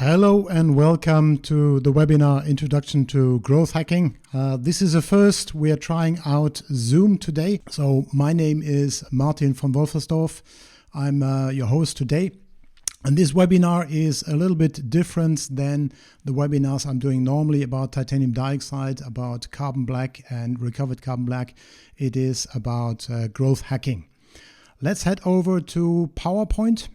Hello and welcome to the webinar Introduction to Growth Hacking. This is a first. We are trying out Zoom today. So my name is Martin von Wolfersdorf. I'm your host today. And this webinar is a little bit different than the webinars I'm doing normally about titanium dioxide, about carbon black and recovered carbon black. It is about growth hacking. Let's head over to PowerPoint.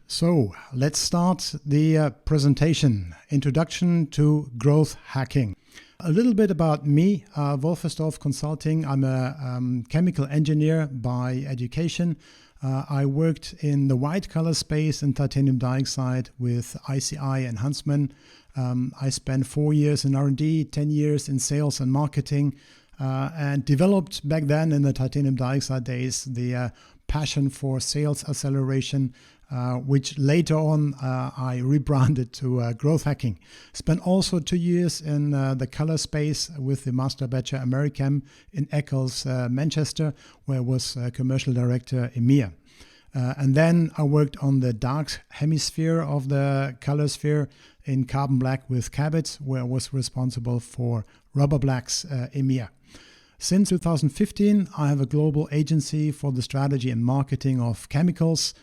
So let's start the presentation, Introduction to Growth Hacking. A little bit about me, Wolfersdorf Consulting. I'm a chemical engineer by education. I worked in the white collar space in titanium dioxide with ICI and Huntsman. I spent 4 years in R&D, 10 years in sales and marketing, and developed back then in the titanium dioxide days the passion for sales acceleration, which later on I rebranded to growth hacking. Spent also 2 years in the color space with the Master Batcher Americam in Eccles, Manchester, where I was commercial director EMEA. And then I worked on the dark hemisphere of the color sphere in carbon black with Cabot, where I was responsible for rubber blacks EMEA. Since 2015, I have a global agency for the strategy and marketing of chemicals.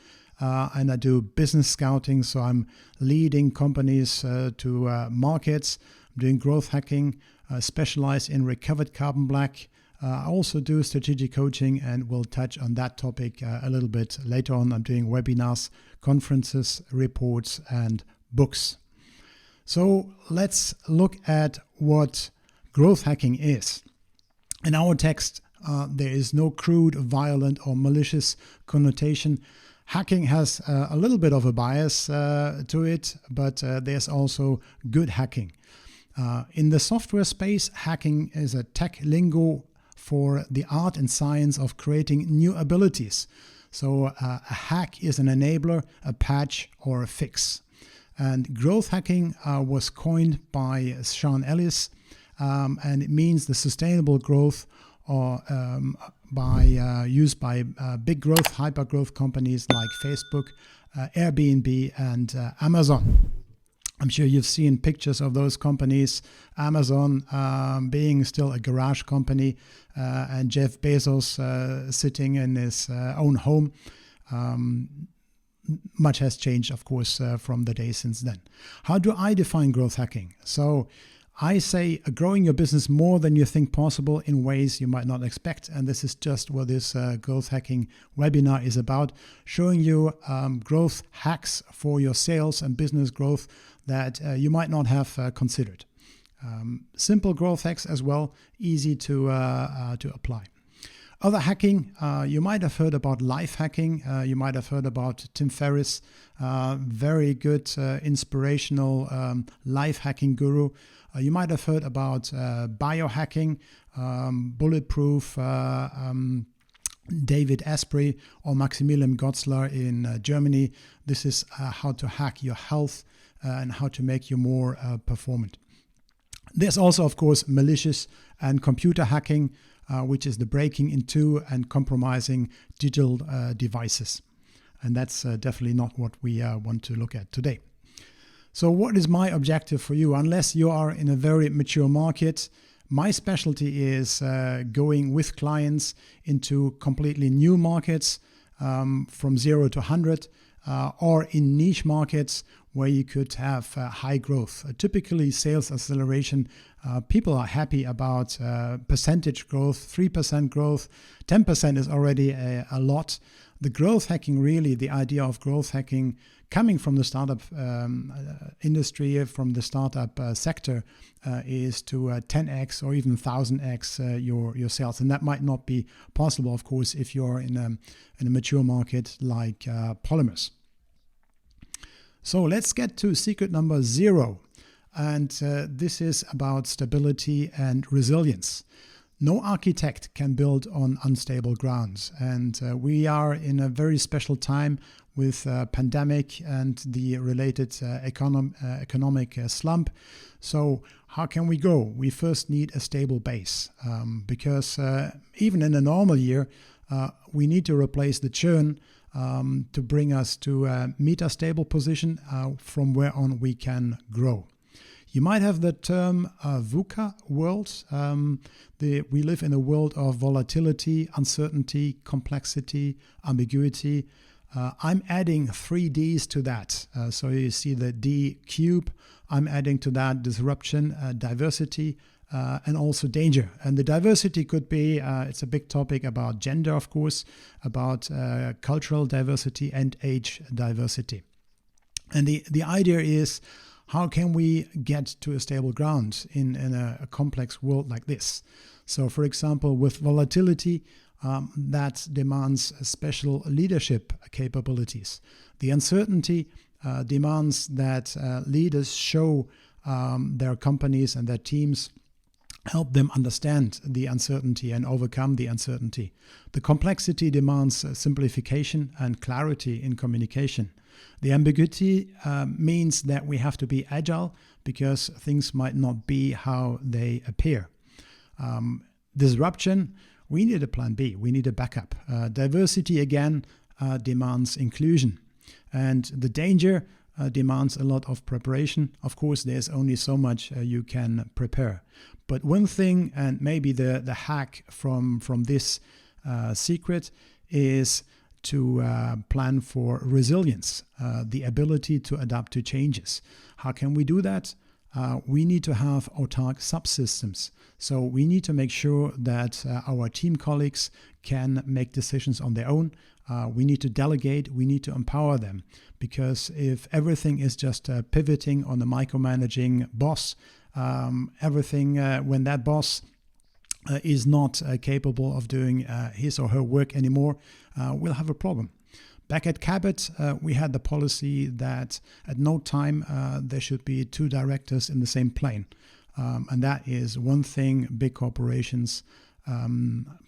And I do business scouting, so I'm leading companies to markets. I'm doing growth hacking, specialize in recovered carbon black. I also do strategic coaching, and we'll touch on that topic a little bit later on. I'm doing webinars, conferences, reports, and books. So let's look at what growth hacking is. In our text, there is no crude, violent, or malicious connotation. Hacking has a little bit of a bias to it, but there's also good hacking. In the software space, hacking is a tech lingo for the art and science of creating new abilities. So a hack is an enabler, a patch, or a fix. And growth hacking was coined by Sean Ellis, and it means the sustainable growth or used by big growth, hyper growth companies like Facebook, Airbnb, and Amazon. I'm sure you've seen pictures of those companies. Amazon being still a garage company, and Jeff Bezos sitting in his own home. Much has changed, of course, from the day since then. How do I define growth hacking? So I say growing your business more than you think possible in ways you might not expect. And this is just what this growth hacking webinar is about, showing you growth hacks for your sales and business growth that you might not have considered. Simple growth hacks as well, easy to apply. Other hacking, you might have heard about life hacking. You might have heard about Tim Ferriss, very good, inspirational life hacking guru. You might have heard about biohacking, Bulletproof, David Asprey, or Maximilian Gotzler in Germany. This is how to hack your health and how to make you more performant. There's also, of course, malicious and computer hacking, which is the breaking into and compromising digital devices. And that's definitely not what we want to look at today. So what is my objective for you? Unless you are in a very mature market, my specialty is going with clients into completely new markets from 0 to 100 or in niche markets where you could have high growth. Typically sales acceleration, people are happy about percentage growth, 3% growth, 10% is already a lot. The growth hacking, really, the idea of growth hacking coming from the startup industry, from the startup sector, is to 10x or even 1000x your sales. And that might not be possible, of course, if you're in a mature market like polymers. So let's get to secret number 0. And this is about stability and resilience. No architect can build on unstable grounds. And we are in a very special time with pandemic and the related economic slump. So how can we go? We first need a stable base because even in a normal year, We need to replace the churn to bring us to meet a stable position from where on we can grow. You might have the term VUCA world. We live in a world of volatility, uncertainty, complexity, ambiguity. I'm adding 3 Ds to that. So you see the D cube. I'm adding to that disruption, diversity, and also danger. And the diversity could be, it's a big topic about gender, of course, about cultural diversity and age diversity. And the idea is, how can we get to a stable ground in a complex world like this? So, for example, with volatility, that demands special leadership capabilities. The uncertainty demands that leaders show their companies and their teams, help them understand the uncertainty and overcome the uncertainty. The complexity demands simplification and clarity in communication. The ambiguity means that we have to be agile because things might not be how they appear. Disruption, we need a plan B, we need a backup. Diversity, again, demands inclusion. And the danger demands a lot of preparation. Of course, there's only so much you can prepare. But one thing, and maybe the hack from this secret, is to plan for resilience, the ability to adapt to changes. How can we do that? We need to have autark subsystems. So we need to make sure that our team colleagues can make decisions on their own. We need to delegate, we need to empower them. Because if everything is just pivoting on the micromanaging boss, when that boss is not capable of doing his or her work anymore, we'll have a problem. Back at Cabot, we had the policy that at no time there should be 2 directors in the same plane. And that is one thing big corporations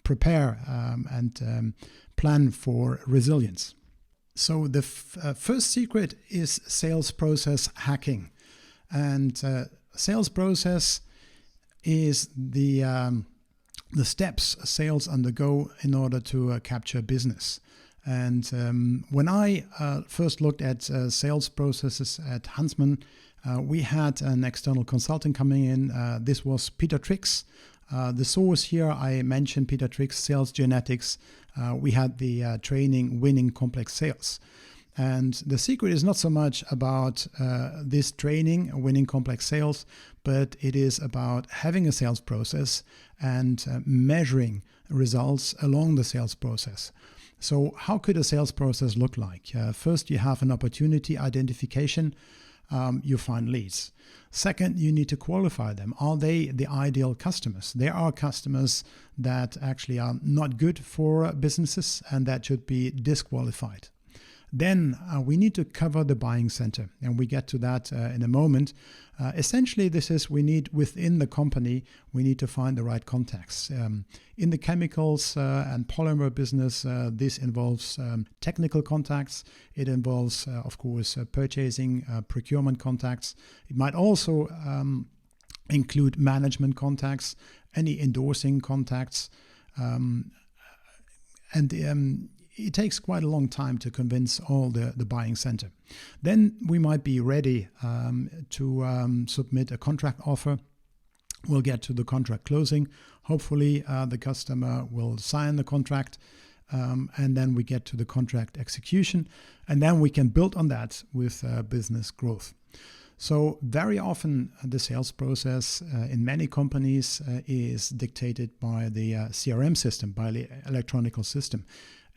prepare and plan for resilience. So the first secret is sales process hacking. And sales process is the steps sales undergo in order to capture business. And when I first looked at sales processes at Huntsman, we had an external consultant coming in. This was Peter Trix. The source here, I mentioned Peter Trix, Sales Genetics. We had the training Winning Complex Sales. And the secret is not so much about this training, Winning Complex Sales, but it is about having a sales process and measuring results along the sales process. So how could a sales process look like? First, you have an opportunity identification. You find leads. Second, you need to qualify them. Are they the ideal customers? There are customers that actually are not good for businesses and that should be disqualified. Then we need to cover the buying center, and we get to that in a moment. Essentially, this is we need within the company, we need to find the right contacts. In the chemicals and polymer business, this involves technical contacts. It involves, of course, purchasing, procurement contacts. It might also include management contacts, any endorsing contacts, it takes quite a long time to convince all the buying center. Then we might be ready to submit a contract offer. We'll get to the contract closing. Hopefully the customer will sign the contract, and then we get to the contract execution, and then we can build on that with business growth. So very often the sales process in many companies is dictated by the CRM system, by the electronic system,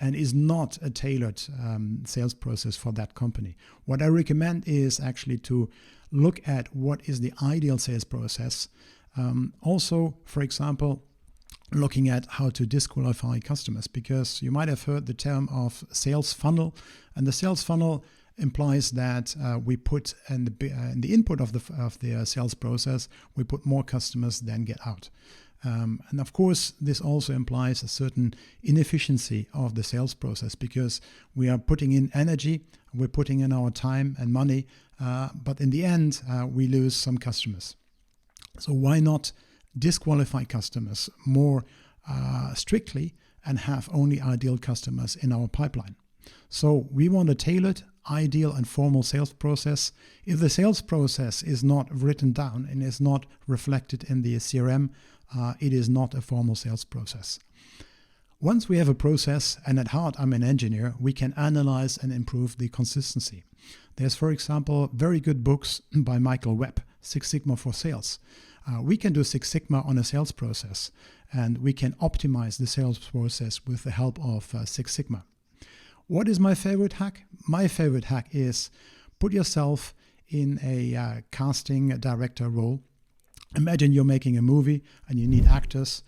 and is not a tailored sales process for that company. What I recommend is actually to look at what is the ideal sales process. Also, for example, looking at how to disqualify customers, because you might have heard the term of sales funnel, and the sales funnel implies that we put in the input of the sales process, we put more customers than get out. And of course, this also implies a certain inefficiency of the sales process, because we are putting in energy, we're putting in our time and money, but in the end, we lose some customers. So why not disqualify customers more strictly and have only ideal customers in our pipeline. So we want a tailored, ideal and formal sales process. If the sales process is not written down and is not reflected in the CRM, it is not a formal sales process. Once we have a process, and at heart I'm an engineer, we can analyze and improve the consistency. There's, for example, very good books by Michael Webb, Six Sigma for Sales. We can do Six Sigma on a sales process, and we can optimize the sales process with the help of Six Sigma. What is my favorite hack? My favorite hack is put yourself in a casting director role. Imagine you're making a movie and you need actors.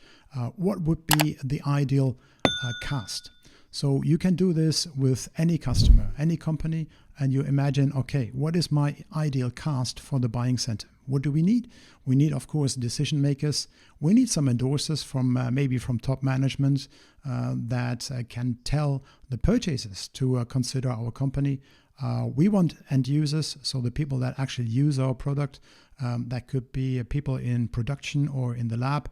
What would be the ideal cast? So you can do this with any customer, any company, and you imagine, okay, what is my ideal cast for the buying center? What do we need? We need, of course, decision makers. We need some endorsers from maybe from top management that can tell the purchasers to consider our company. We want end users, so the people that actually use our product. That could be people in production or in the lab.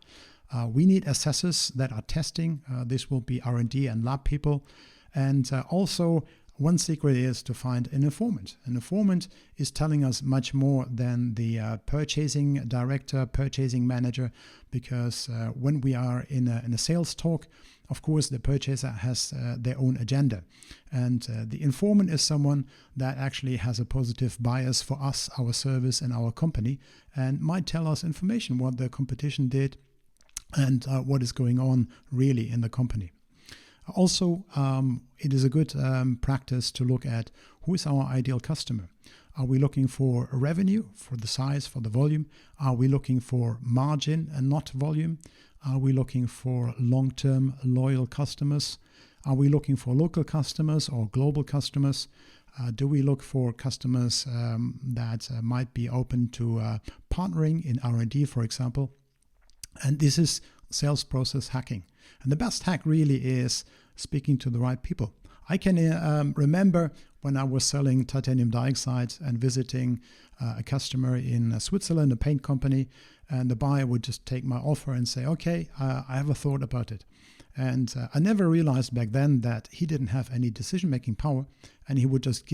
We need assessors that are testing. This will be R&D and lab people. And also, one secret is to find an informant. An informant is telling us much more than the purchasing director, purchasing manager, because when we are in a sales talk, of course, the purchaser has their own agenda. And the informant is someone that actually has a positive bias for us, our service, and our company, and might tell us information, what the competition did, and what is going on really in the company. Also, it is a good practice to look at who is our ideal customer. Are we looking for revenue, for the size, for the volume? Are we looking for margin and not volume? Are we looking for long-term loyal customers? Are we looking for local customers or global customers? Do we look for customers that might be open to partnering in R&D, for example? And this is sales process hacking. And the best hack really is speaking to the right people. I can remember when I was selling titanium dioxide and visiting a customer in Switzerland, a paint company, and the buyer would just take my offer and say, okay, I have a thought about it. And I never realized back then that he didn't have any decision-making power, and he would just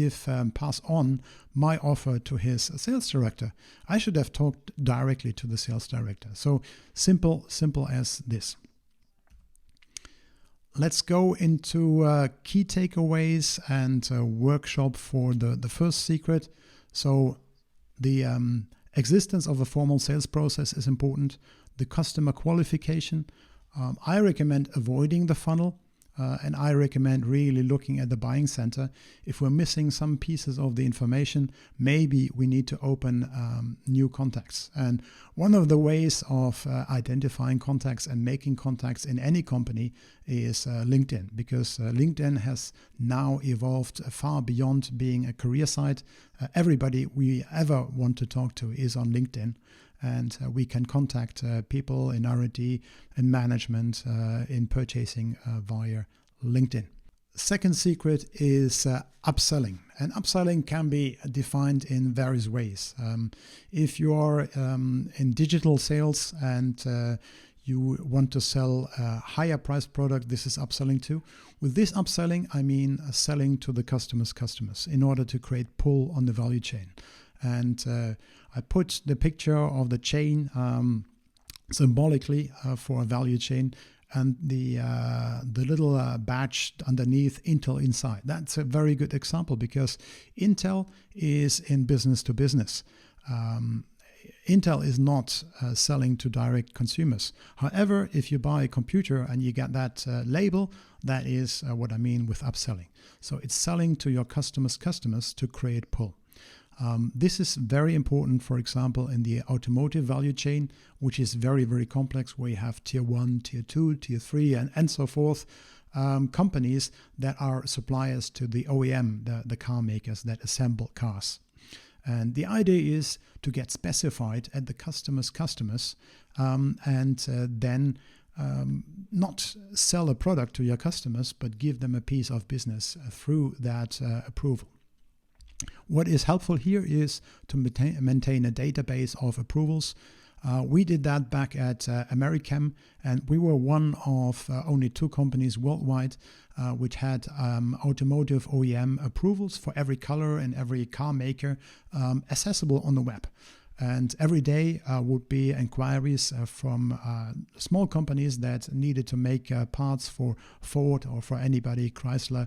pass on my offer to his sales director. I should have talked directly to the sales director. So simple as this. Let's go into key takeaways and a workshop for the first secret. So the existence of a formal sales process is important. The customer qualification. I recommend avoiding the funnel, and I recommend really looking at the buying center. If we're missing some pieces of the information, maybe we need to open new contacts. And one of the ways of identifying contacts and making contacts in any company is LinkedIn, because LinkedIn has now evolved far beyond being a career site. Everybody we ever want to talk to is on LinkedIn. And we can contact people in R&D, in management, in purchasing via LinkedIn. Second secret is upselling. And upselling can be defined in various ways. If you are in digital sales and you want to sell a higher priced product, this is upselling too. With this upselling, I mean selling to the customer's customers in order to create pull on the value chain. And I put the picture of the chain symbolically for a value chain, and the little badge underneath, Intel inside. That's a very good example because Intel is in business to business. Intel is not selling to direct consumers. However, if you buy a computer and you get that label, that is what I mean with upselling. So it's selling to your customers' customers to create pull. This is very important, for example, in the automotive value chain, which is very, very complex, where you have tier 1, tier 2, tier 3, and so forth, companies that are suppliers to the OEM, the car makers that assemble cars. And the idea is to get specified at the customer's customers and then not sell a product to your customers, but give them a piece of business through that approval. What is helpful here is to maintain a database of approvals. We did that back at Americam, and we were one of only 2 companies worldwide which had automotive OEM approvals for every color and every car maker accessible on the web. And every day would be inquiries from small companies that needed to make parts for Ford or for anybody, Chrysler,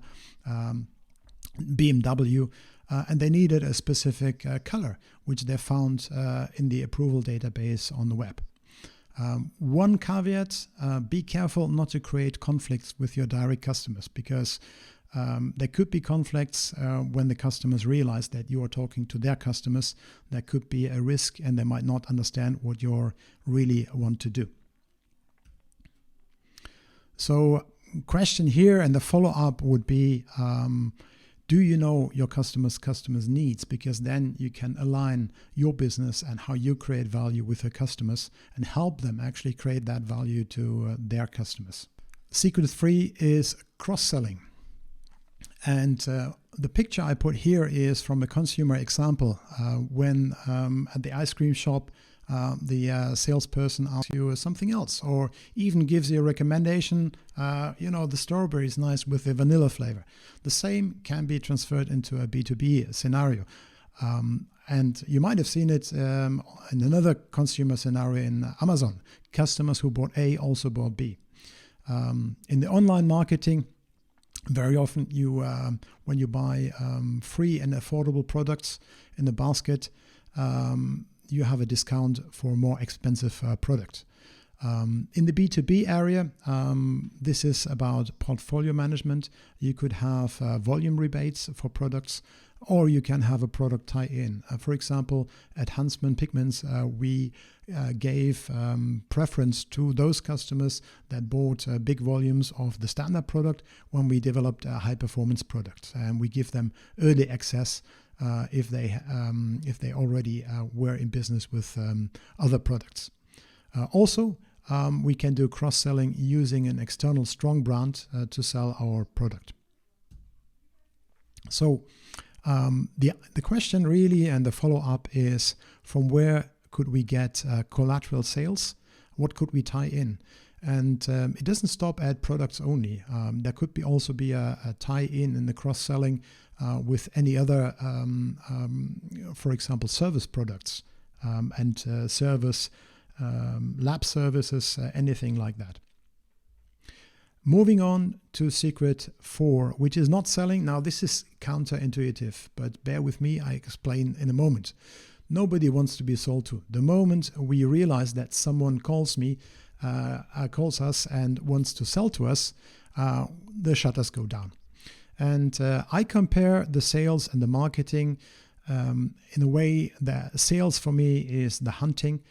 BMW, and they needed a specific color, which they found in the approval database on the web. One caveat, be careful not to create conflicts with your direct customers, because there could be conflicts when the customers realize that you are talking to their customers. There could be a risk and they might not understand what you really want to do. So question here and the follow-up would be, do you know your customers' needs? Because then you can align your business and how you create value with your customers and help them actually create that value to their customers. Secret 3 is cross-selling. And the picture I put here is from a consumer example. When at the ice cream shop, the salesperson asks you something else, or even gives you a recommendation, the strawberry is nice with the vanilla flavor. The same can be transferred into a B2B scenario. And you might have seen it in another consumer scenario in Amazon. Customers who bought A also bought B. In the online marketing, very often you, when you buy free and affordable products in the basket, you have a discount for more expensive products. In the B2B area, this is about portfolio management. You could have volume rebates for products, or you can have a product tie-in. For example, at Huntsman Pigments, we gave preference to those customers that bought big volumes of the standard product when we developed a high-performance product, and we give them early access if they already were in business with other products. Also, we can do cross-selling using an external strong brand to sell our product. So the question really and the follow-up is, from where could we get collateral sales? What could we tie in? And it doesn't stop at products only. There could be also be a tie-in in the cross-selling with any other, for example, service products and service, lab services, anything like that. Moving on to secret 4, which is not selling. Now, this is counterintuitive, but bear with me, I explain in a moment. Nobody wants to be sold to. The moment we realize that someone calls us and wants to sell to us, the shutters go down. And I compare the sales and the marketing in a way that sales for me is the hunting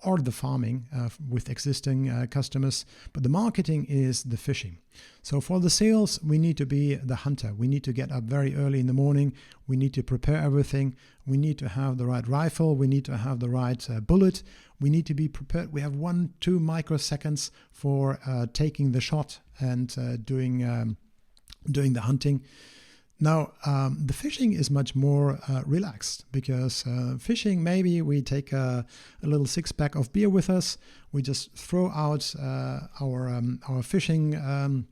or the farming with existing customers, but the marketing is the fishing. So for the sales, we need to be the hunter. We need to get up very early in the morning. We need to prepare everything. We need to have the right rifle. We need to have the right bullet. We need to be prepared. We have 1-2 microseconds for taking the shot and doing the hunting. Now, the fishing is much more relaxed, because fishing, maybe we take a little 6-pack of beer with us. We just throw out our fishing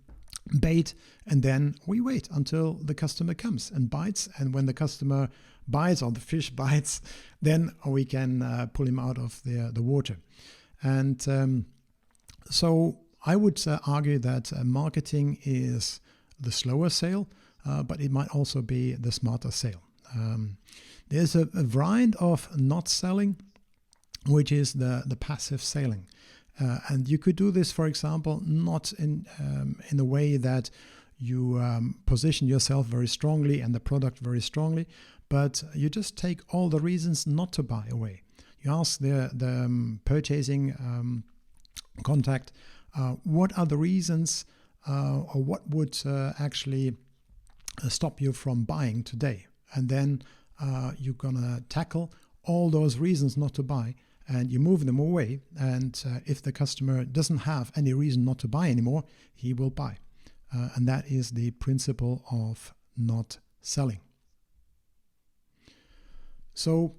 bait, and then we wait until the customer comes and bites. And when the customer bites or the fish bites, then we can pull him out of the water. And so I would argue that marketing is the slower sale, but it might also be the smarter sale. There's a variant of not selling, which is the passive selling. And you could do this, for example, not in a way that you position yourself very strongly and the product very strongly, but you just take all the reasons not to buy away. You ask the purchasing contact, what are the reasons or what would actually stop you from buying today? And then you're gonna tackle all those reasons not to buy, and you move them away. And if the customer doesn't have any reason not to buy anymore, he will buy. And that is the principle of not selling. So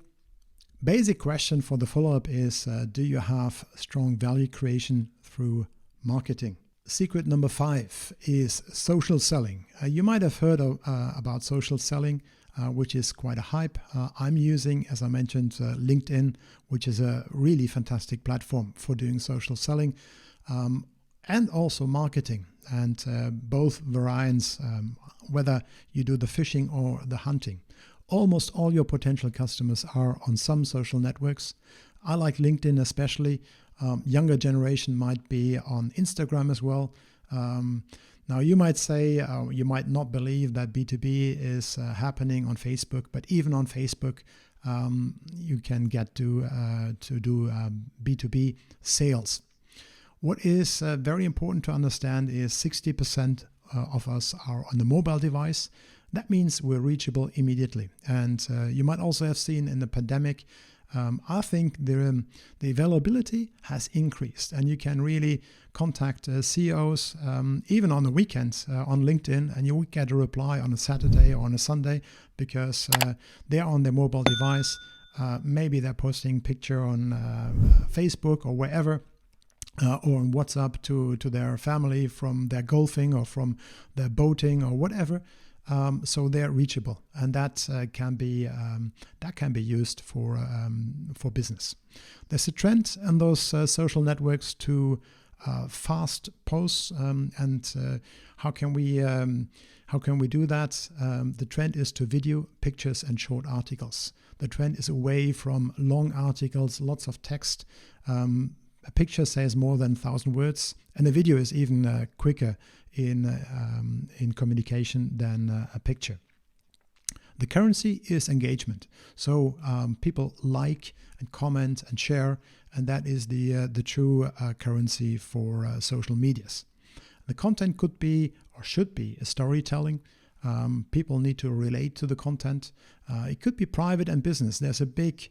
Basic question for the follow-up is, do you have strong value creation through marketing? Secret number 5 is social selling. You might have heard about social selling, which is quite a hype. I'm using, as I mentioned, LinkedIn, which is a really fantastic platform for doing social selling and also marketing. And both variants, whether you do the fishing or the hunting. Almost all your potential customers are on some social networks. I like LinkedIn especially. Younger generation might be on Instagram as well. Now you might say, you might not believe that B2B is happening on Facebook, but even on Facebook, you can get to do B2B sales. What is very important to understand is 60% of us are on the mobile device. That means we're reachable immediately. And you might also have seen in the pandemic, I think the availability has increased, and you can really contact CEOs even on the weekends on LinkedIn, and you will get a reply on a Saturday or on a Sunday because they're on their mobile device. Maybe they're posting picture on Facebook or wherever. Or on WhatsApp to their family from their golfing or from their boating or whatever. So they're reachable, and that can be used for business. There's a trend in those social networks to fast posts, and how can we do that? The trend is to video, pictures, and short articles. The trend is away from long articles, lots of text. A picture says more than 1,000 words, and a video is even quicker in communication than a picture. The currency is engagement. So people like and comment and share, and that is the true currency for social medias. The content could be or should be a storytelling. People need to relate to the content. It could be private and business. There's a big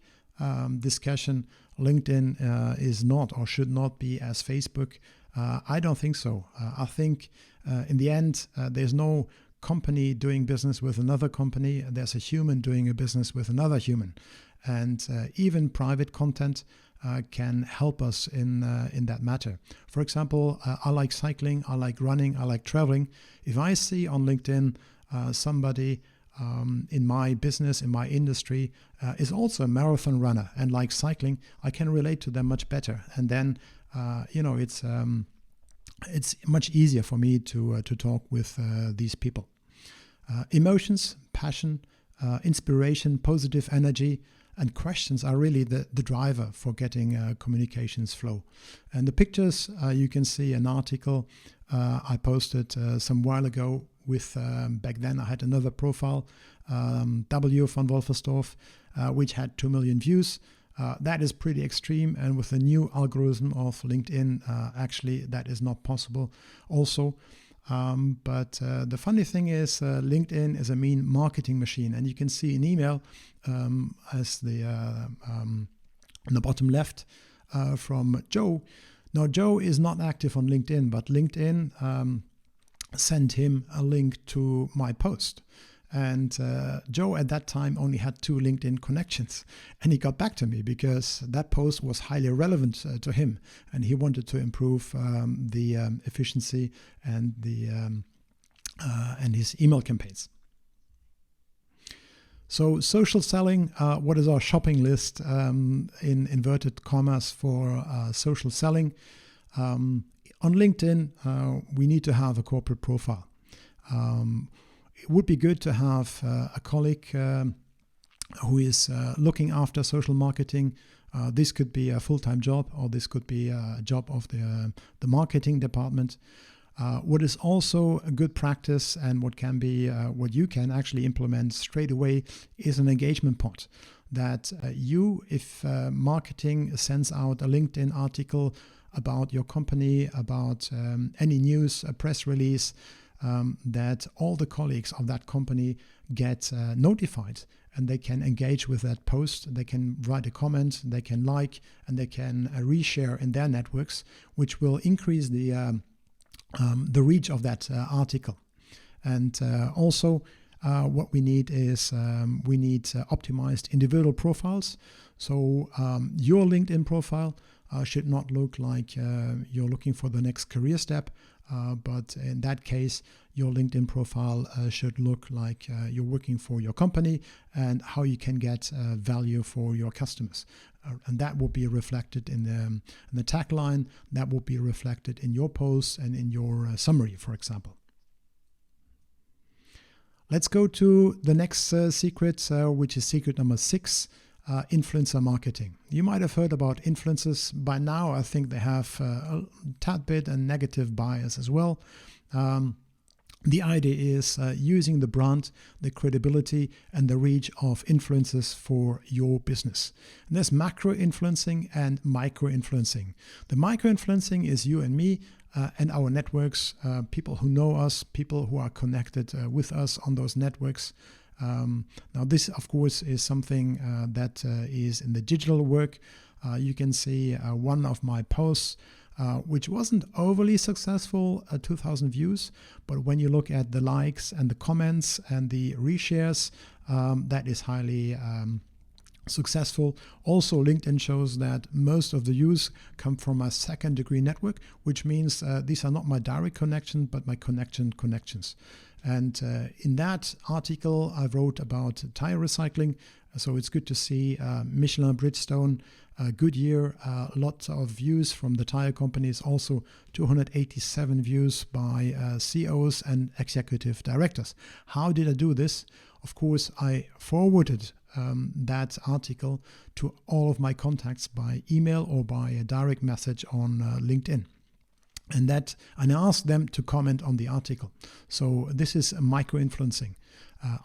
discussion. LinkedIn is not or should not be as Facebook. I don't think so. I think in the end, there's no company doing business with another company. There's a human doing a business with another human. And even private content can help us in that matter. For example, I like cycling, I like running, I like traveling. If I see on LinkedIn somebody in my business, in my industry, is also a marathon runner and likes cycling, I can relate to them much better. And then, it's much easier for me to talk with these people. Emotions, passion, inspiration, positive energy, and questions are really the driver for getting communications flow. And the pictures, you can see an article I posted some while ago with, back then I had another profile, W von Wolfersdorf, which had 2 million views. That is pretty extreme, and with the new algorithm of LinkedIn, actually that is not possible also. But the funny thing is LinkedIn is a mean marketing machine, and you can see an email as the on the bottom left from Joe. Now Joe is not active on LinkedIn, but LinkedIn sent him a link to my post. And Joe at that time only had 2 LinkedIn connections, and he got back to me because that post was highly relevant to him, and he wanted to improve the efficiency and and his email campaigns. So social selling, what is our shopping list in inverted commas for social selling? On LinkedIn, we need to have a corporate profile. It would be good to have a colleague who is looking after social marketing. This could be a full-time job, or this could be a job of the marketing department. What is also a good practice, and what can be what you can actually implement straight away, is an engagement pot. That if marketing sends out a LinkedIn article about your company, about any news, a press release, that all the colleagues of that company get notified, and they can engage with that post. They can write a comment, they can like, and they can reshare in their networks, which will increase the reach of that article. And also what we need is we need optimized individual profiles. So your LinkedIn profile should not look like you're looking for the next career step, but in that case, your LinkedIn profile should look like you're working for your company and how you can get value for your customers. And that will be reflected in the tagline, that will be reflected in your posts and in your summary, for example. Let's go to the next secret, which is secret number 6. Influencer marketing. You might have heard about influencers. By now, I think they have a tad bit a negative bias as well. The idea is using the brand, the credibility, and the reach of influencers for your business. And there's macro influencing and micro influencing. The micro influencing is you and me and our networks, people who know us, people who are connected with us on those networks. Now this, of course, is something that is in the digital work. You can see one of my posts, which wasn't overly successful, 2,000 views. But when you look at the likes and the comments and the reshares, that is highly successful. Also, LinkedIn shows that most of the views come from a second degree network, which means these are not my direct connections, but my connections. And in that article, I wrote about tire recycling. So it's good to see Michelin, Bridgestone, Goodyear, lots of views from the tire companies, also 287 views by CEOs and executive directors. How did I do this? Of course, I forwarded that article to all of my contacts by email or by a direct message on LinkedIn. And I asked them to comment on the article. So this is micro-influencing.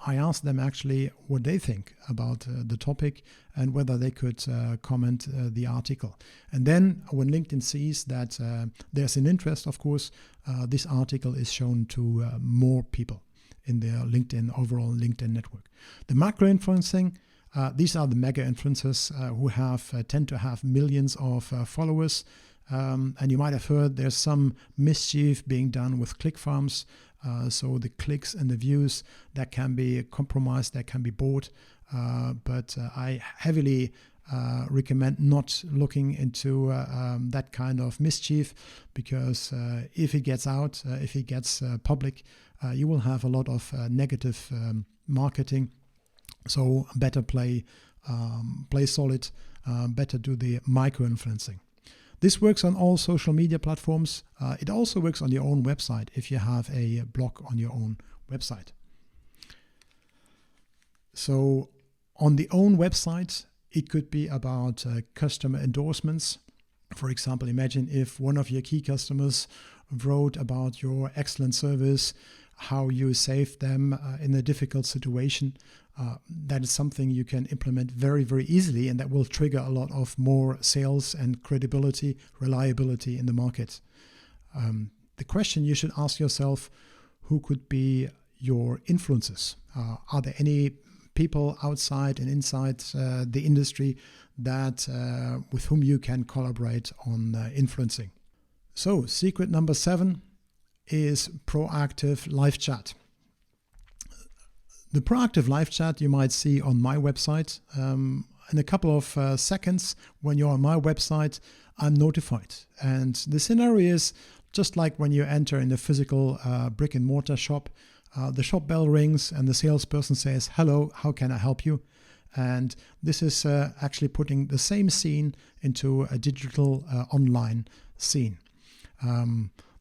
I asked them actually what they think about the topic and whether they could comment the article. And then when LinkedIn sees that there's an interest, of course, this article is shown to more people in their overall LinkedIn network. The macro-influencing, these are the mega influencers who tend to have millions of followers. And you might have heard there's some mischief being done with click farms. So the clicks and the views, that can be compromised, that can be bought. But I heavily recommend not looking into that kind of mischief, because if it gets out, if it gets public, you will have a lot of negative marketing. So better play solid, better do the micro-influencing. This works on all social media platforms. It also works on your own website if you have a blog on your own website. So on the own website, it could be about customer endorsements. For example, imagine if one of your key customers wrote about your excellent service, how you saved them in a difficult situation. That is something you can implement very, very easily, and that will trigger a lot of more sales and credibility, reliability in the market. The question you should ask yourself, who could be your influencers? Are there any people outside and inside the industry that with whom you can collaborate on influencing? So secret number 7 is proactive live chat. The proactive live chat you might see on my website. In a couple of seconds, when you're on my website, I'm notified. And the scenario is just like when you enter in a physical brick and mortar shop. The shop bell rings and the salesperson says, "Hello, how can I help you?" And this is actually putting the same scene into a digital online scene.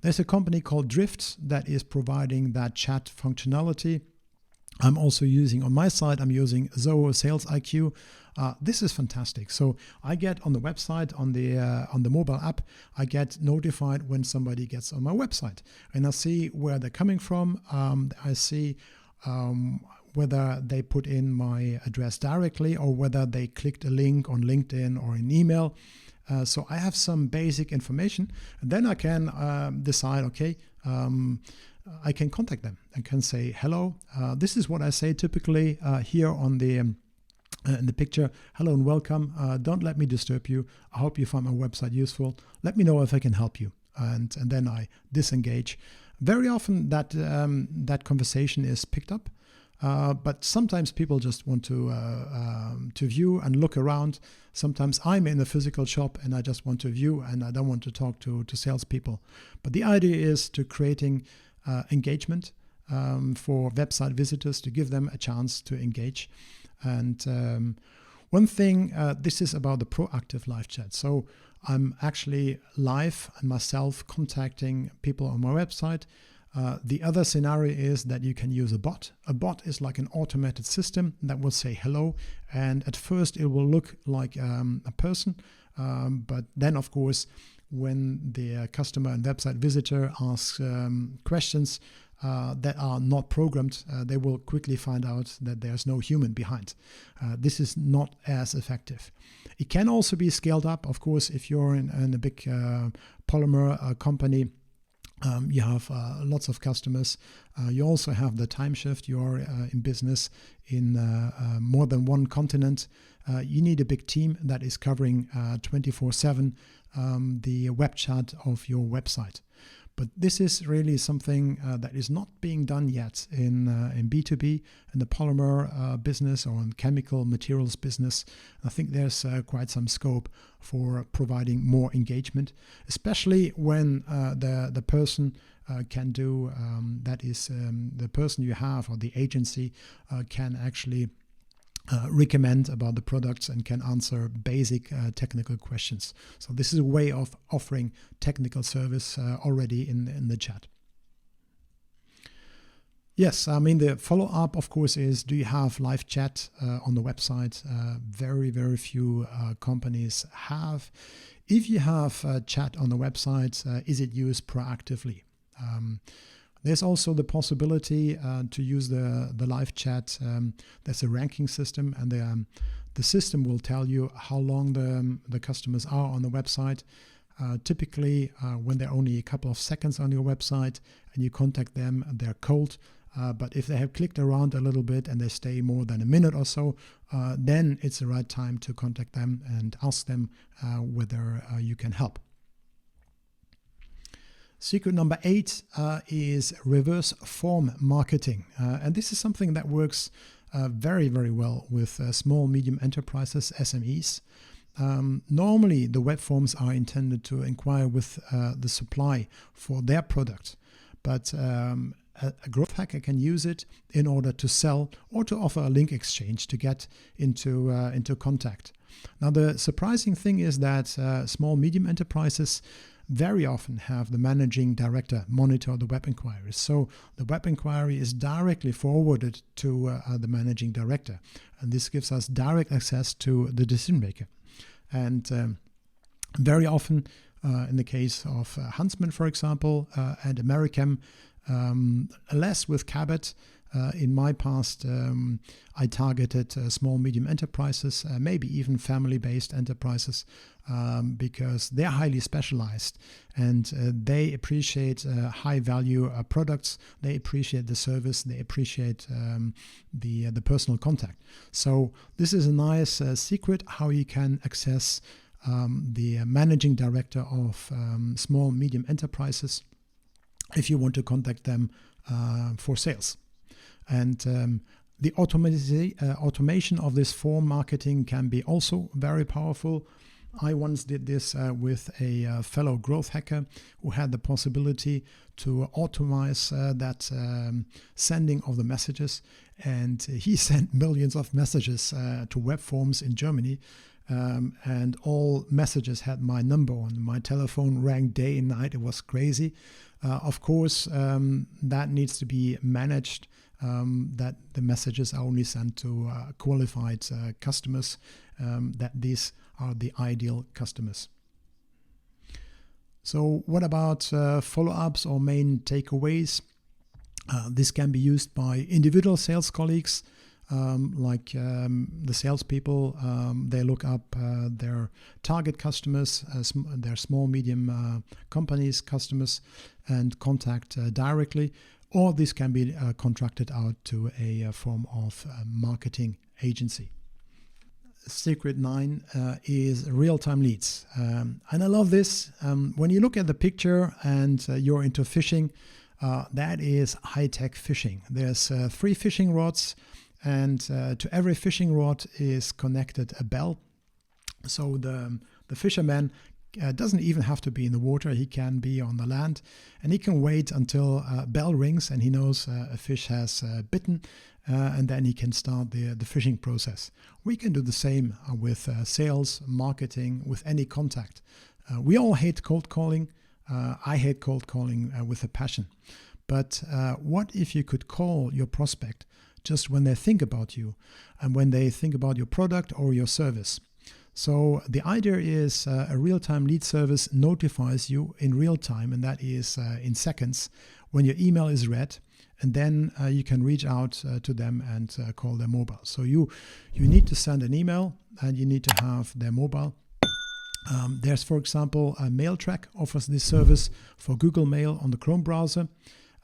There's a company called Drift that is providing that chat functionality. I'm also using, on my side, I'm using Zoho Sales IQ. This is fantastic. So I get on the website, on the mobile app, I get notified when somebody gets on my website. And I see where they're coming from. I see whether they put in my address directly or whether they clicked a link on LinkedIn or an email. So I have some basic information, and then I can decide, okay, I can contact them and can say, "Hello, this is what I say typically here on the in the picture. Hello and welcome. Don't let me disturb you. I hope you find my website useful. Let me know if I can help you." And then I disengage. Very often that conversation is picked up. But sometimes people just want to view and look around. Sometimes I'm in a physical shop and I just want to view and I don't want to talk to salespeople. But the idea is to creating engagement for website visitors, to give them a chance to engage. And one thing, this is about the proactive live chat. So I'm actually live and myself contacting people on my website. The other scenario is that you can use a bot. A bot is like an automated system that will say hello, and at first it will look like a person, but then of course when the customer and website visitor asks questions that are not programmed, they will quickly find out that there's no human behind. This is not as effective. It can also be scaled up, of course, if you're in a big polymer company. You have lots of customers. You also have the time shift. You're in business in more than one continent. You need a big team that is covering 24/7 the web chat of your website. But this is really something that is not being done yet in B2B, in the polymer business or in chemical materials business. I think there's quite some scope for providing more engagement, especially when the person can do, that is the person you have or the agency can actually recommend about the products and can answer basic technical questions. So this is a way of offering technical service already in the chat. Yes, I mean the follow-up, of course, is do you have live chat on the website? Very, very few companies have. If you have chat on the website, is it used proactively? There's also the possibility to use the live chat. There's a ranking system, and the system will tell you how long the customers are on the website. Typically, when they're only a couple of seconds on your website and you contact them, they're cold. But if they have clicked around a little bit and they stay more than a minute or so, then it's the right time to contact them and ask them whether you can help. Secret number 8 is reverse form marketing. And this is something that works very, very well with small, medium enterprises, SMEs. Normally, the web forms are intended to inquire with the supply for their product. But a growth hacker can use it in order to sell or to offer a link exchange to get into contact. Now, the surprising thing is that small, medium enterprises very often have the managing director monitor the web inquiries. So the web inquiry is directly forwarded to the managing director. And this gives us direct access to the decision maker. And very often, in the case of Huntsman, for example, and Americam, less with Cabot. In my past, I targeted small, medium enterprises, maybe even family-based enterprises, because they're highly specialized and they appreciate high-value products. They appreciate the service. They appreciate the personal contact. So this is a nice secret how you can access the managing director of small, medium enterprises if you want to contact them for sales. And the automation of this form marketing can be also very powerful. I once did this with a fellow growth hacker who had the possibility to automate that sending of the messages. And he sent millions of messages to web forms in Germany. And all messages had my number on. My telephone rang day and night. It was crazy. Of course, that needs to be managed. That the messages are only sent to qualified customers, that these are the ideal customers. So what about follow-ups or main takeaways? This can be used by individual sales colleagues, like the salespeople. They look up their target customers, their small, medium companies, customers, and contact directly. Or this can be contracted out to a form of marketing agency. Secret 9 is real-time leads. And I love this. When you look at the picture and you're into fishing, that is high-tech fishing. There's 3 fishing rods, and to every fishing rod is connected a bell. So the fisherman doesn't even have to be in the water. He can be on the land, and he can wait until a bell rings and he knows a fish has bitten, and then he can start the fishing process. We can do the same with sales, marketing, with any contact. We all hate cold calling. I hate cold calling with a passion. But what if you could call your prospect just when they think about you and when they think about your product or your service? So the idea is a real-time lead service notifies you in real time, and that is in seconds, when your email is read, and then you can reach out to them and call their mobile. So you need to send an email, and you need to have their mobile. There's, for example, MailTrack offers this service for Google Mail on the Chrome browser.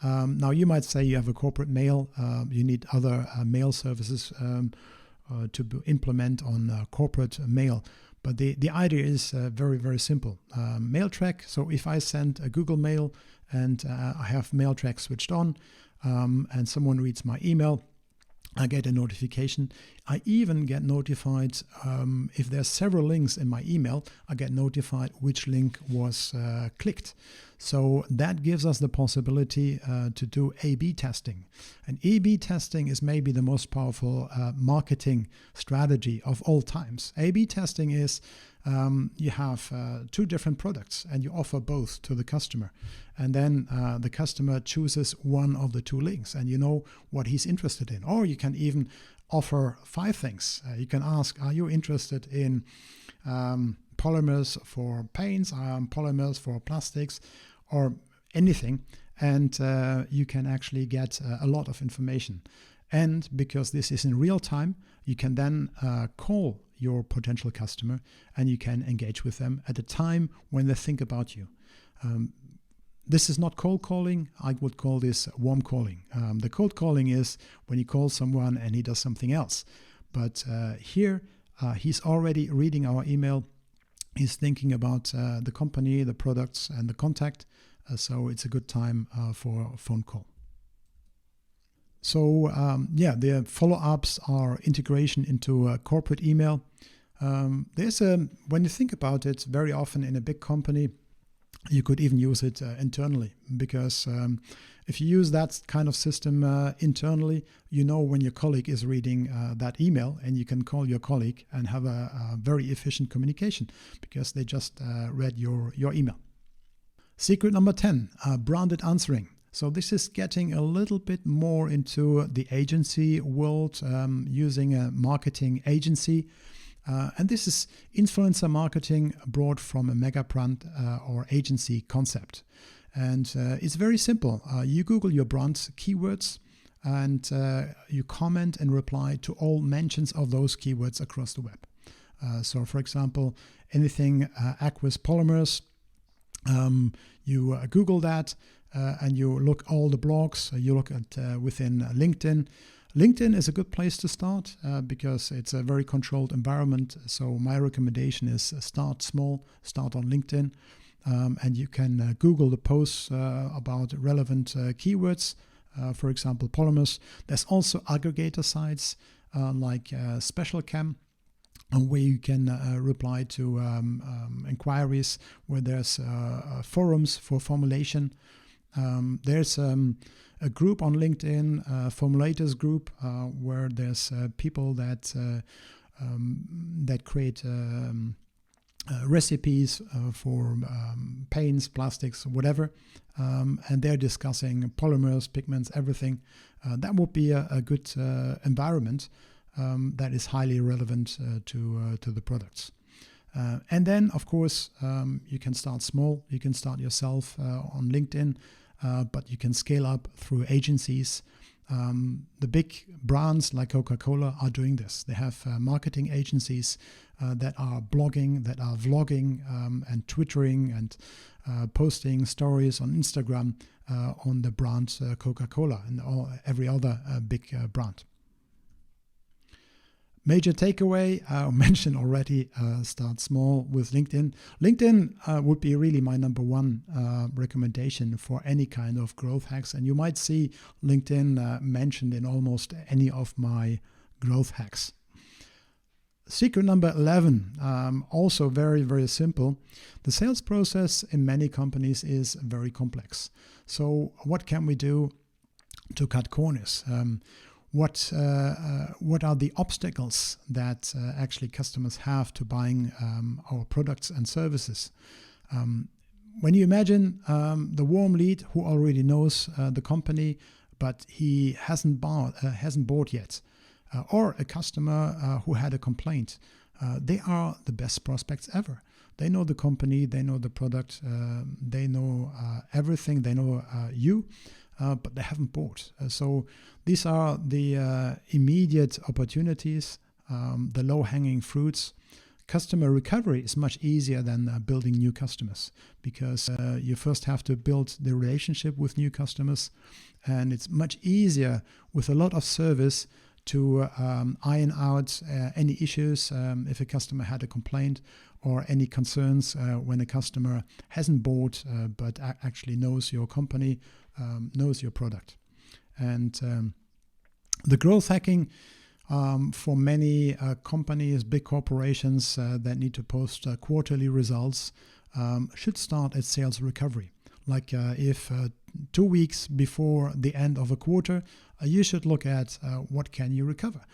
Now you might say you have a corporate mail, you need other mail services to implement on corporate mail. But the idea is very, very simple. MailTrack, so if I send a Google Mail and I have MailTrack switched on and someone reads my email, I get a notification. I even get notified if there's several links in my email, I get notified which link was clicked. So that gives us the possibility to do A/B testing. And A/B testing is maybe the most powerful marketing strategy of all times. A/B testing is you have 2 different products and you offer both to the customer. And then the customer chooses one of the 2 links and you know what he's interested in. Or you can even offer 5 things. You can ask, are you interested in polymers for paints, polymers for plastics, or anything? And you can actually get a lot of information. And because this is in real time, you can then call your potential customer and you can engage with them at a time when they think about you. This is not cold calling. I would call this warm calling. The cold calling is when you call someone and he does something else. But here, he's already reading our email. He's thinking about the company, the products, and the contact. So it's a good time for a phone call. So the follow-ups are integration into corporate email. When you think about it, very often in a big company, you could even use it internally, because if you use that kind of system internally, you know when your colleague is reading that email, and you can call your colleague and have a very efficient communication because they just read your email. Secret number 10, branded answering. So this is getting a little bit more into the agency world, using a marketing agency. And this is influencer marketing brought from a mega brand or agency concept. And it's very simple. You Google your brand keywords and you comment and reply to all mentions of those keywords across the web. So for example, anything aqueous polymers, you Google that and you look all the blogs, you look at within LinkedIn. LinkedIn is a good place to start because it's a very controlled environment. So my recommendation is start small, start on LinkedIn, and you can Google the posts about relevant keywords, for example, polymers. There's also aggregator sites like SpecialChem, where you can reply to inquiries, where there's forums for formulation. There's a group on LinkedIn, Formulators group, where there's people that create recipes for paints, plastics, whatever, and they're discussing polymers, pigments, everything. That would be a good environment that is highly relevant to the products. And then, of course, you can start small. You can start yourself on LinkedIn. But you can scale up through agencies. The big brands like Coca-Cola are doing this. They have marketing agencies that are blogging, that are vlogging and twittering and posting stories on Instagram on the brand Coca-Cola and every other big brand. Major takeaway, I mentioned already, start small with LinkedIn. LinkedIn would be really my number one recommendation for any kind of growth hacks. And you might see LinkedIn mentioned in almost any of my growth hacks. Secret number 11, also very, very simple. The sales process in many companies is very complex. So what can we do to cut corners? What are the obstacles that actually customers have to buying our products and services? When you imagine the warm lead who already knows the company, but he hasn't bought yet, or a customer who had a complaint, they are the best prospects ever. They know the company, they know the product, they know everything, they know you. But they haven't bought. So these are the immediate opportunities, the low-hanging fruits. Customer recovery is much easier than building new customers, because you first have to build the relationship with new customers, and it's much easier with a lot of service to iron out any issues if a customer had a complaint, or any concerns when a customer hasn't bought but actually knows your company, knows your product. And the growth hacking for many companies, big corporations that need to post quarterly results should start at sales recovery. Like if 2 weeks before the end of a quarter, you should look at what can you recover.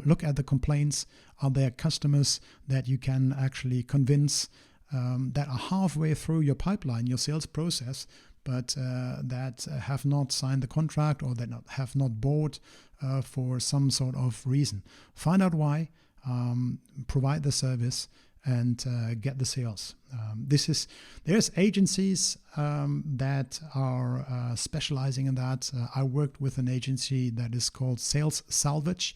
Look at the complaints. Are there customers that you can actually convince that are halfway through your pipeline, your sales process, but that have not signed the contract, or that have not bought for some sort of reason? Find out why, provide the service, and get the sales. There's agencies that are specializing in that. I worked with an agency that is called Sales Salvage,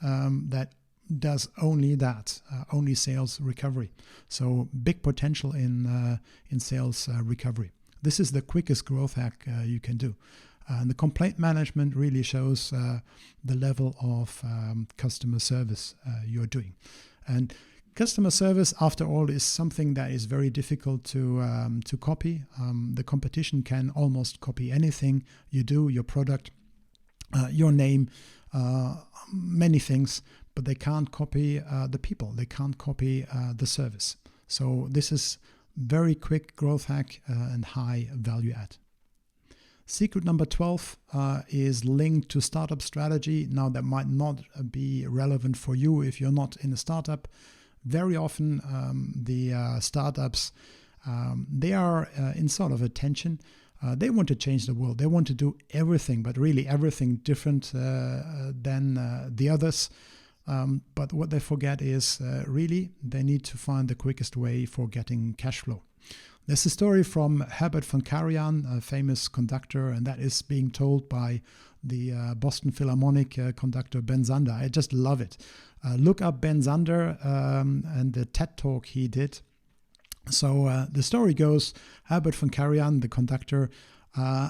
that does only that, only sales recovery. So big potential in sales recovery. This is the quickest growth hack you can do. And the complaint management really shows the level of customer service you're doing. And customer service, after all, is something that is very difficult to copy. The competition can almost copy anything you do, your product, your name, many things, but they can't copy the people. They can't copy the service. So this is very quick growth hack and high value add. Secret number 12 is linked to startup strategy. Now, that might not be relevant for you if you're not in a startup. Very often the startups, they are in sort of a tension. They want to change the world. They want to do everything, but really everything different than the others. But what they forget is really they need to find the quickest way for getting cash flow. There's a story from Herbert von Karajan, a famous conductor, and that is being told by the Boston Philharmonic conductor Ben Zander. I just love it. Look up Ben Zander and the TED Talk he did. So the story goes, Herbert von Karajan, the conductor,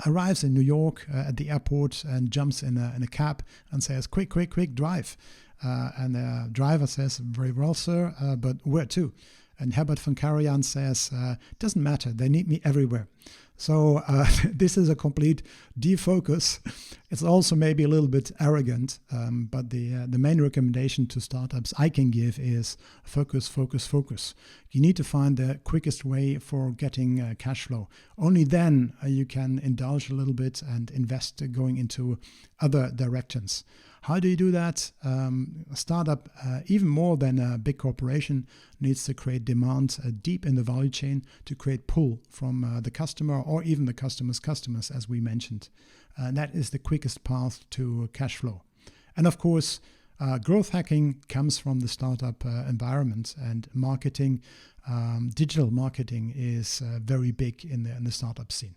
arrives in New York at the airport and jumps in a cab and says, quick, drive. And the driver says, very well, sir, but where to? And Herbert von Karajan says, doesn't matter, they need me everywhere. So this is a complete defocus. It's also maybe a little bit arrogant, but the main recommendation to startups I can give is focus. You need to find the quickest way for getting cash flow. Only then you can indulge a little bit and invest going into other directions. How do you do that? A startup, even more than a big corporation, needs to create demand deep in the value chain to create pull from the customer or even the customer's customers, as we mentioned. And that is the quickest path to cash flow. And of course, growth hacking comes from the startup environment, and marketing, digital marketing is very big in the startup scene.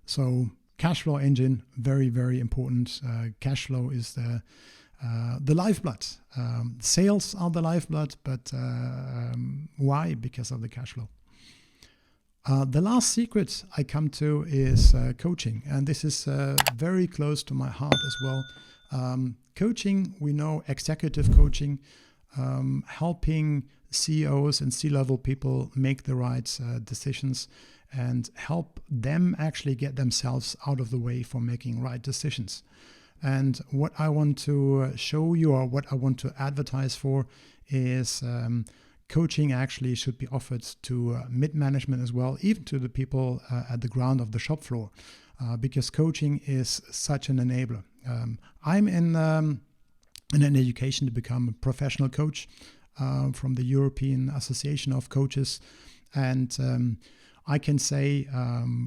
So cash flow engine, very, very important. Cash flow is the lifeblood. Sales are the lifeblood, but why? Because of the cash flow. The last secret I come to is coaching, and this is very close to my heart as well. Coaching, we know executive coaching, helping CEOs and C-level people make the right decisions and help them actually get themselves out of the way for making right decisions. And what I want to show you, or what I want to advertise for, is coaching actually should be offered to mid-management as well, even to the people at the ground of the shop floor, because coaching is such an enabler. I'm in an education to become a professional coach from the European Association of Coaches, and I can say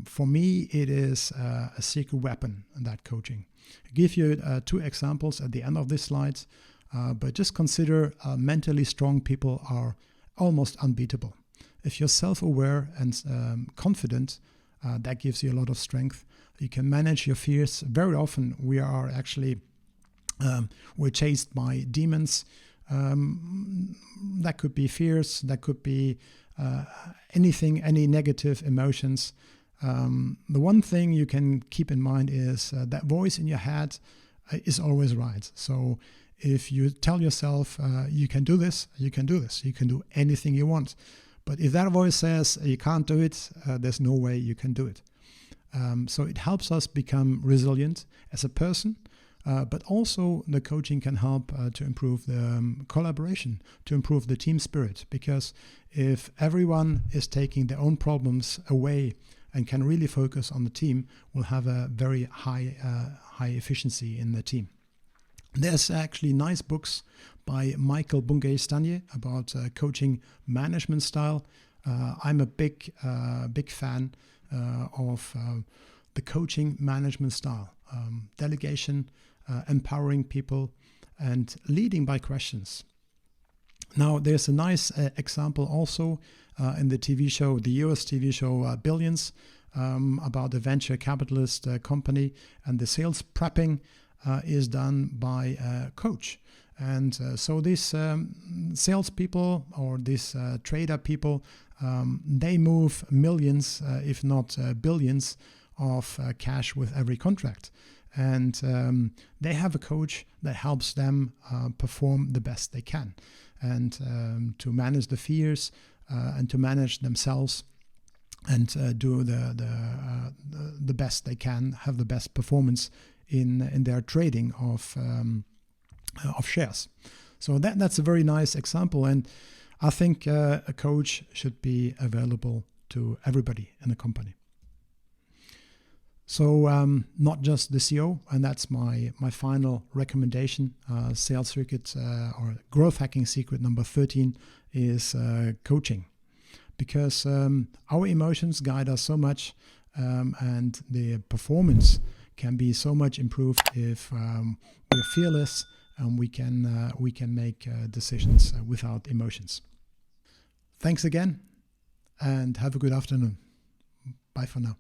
for me it is a secret weapon, that coaching. I'll give you 2 examples at the end of this slide, but just consider mentally strong people are almost unbeatable. If you're self-aware and confident, that gives you a lot of strength. You can manage your fears. Very often we are actually we're chased by demons. That could be fears, that could be anything, any negative emotions. The one thing you can keep in mind is that voice in your head is always right. So if you tell yourself you can do this, you can do this, you can do anything you want. But if that voice says you can't do it, there's no way you can do it. So it helps us become resilient as a person, but also the coaching can help to improve the collaboration, to improve the team spirit. Because if everyone is taking their own problems away and can really focus on the team, we'll have a very high efficiency in the team. There's actually nice books by Michael Bungay-Stanier about coaching management style. I'm a big fan of the coaching management style, delegation, empowering people, and leading by questions. Now, there's a nice example also in the TV show, the US TV show Billions, about a venture capitalist company, and the sales prepping is done by a coach. And so these salespeople or these trader people, they move millions, if not billions, of cash with every contract. And they have a coach that helps them perform the best they can, and to manage the fears and to manage themselves, and do the best they can, have the best performance in their trading of shares. So that's a very nice example, and I think a coach should be available to everybody in the company. So not just the CEO, and that's my final recommendation. Sales secret or growth hacking secret number 13 is coaching, because our emotions guide us so much, and the performance can be so much improved if we're fearless and we can make decisions without emotions. Thanks again, and have a good afternoon. Bye for now.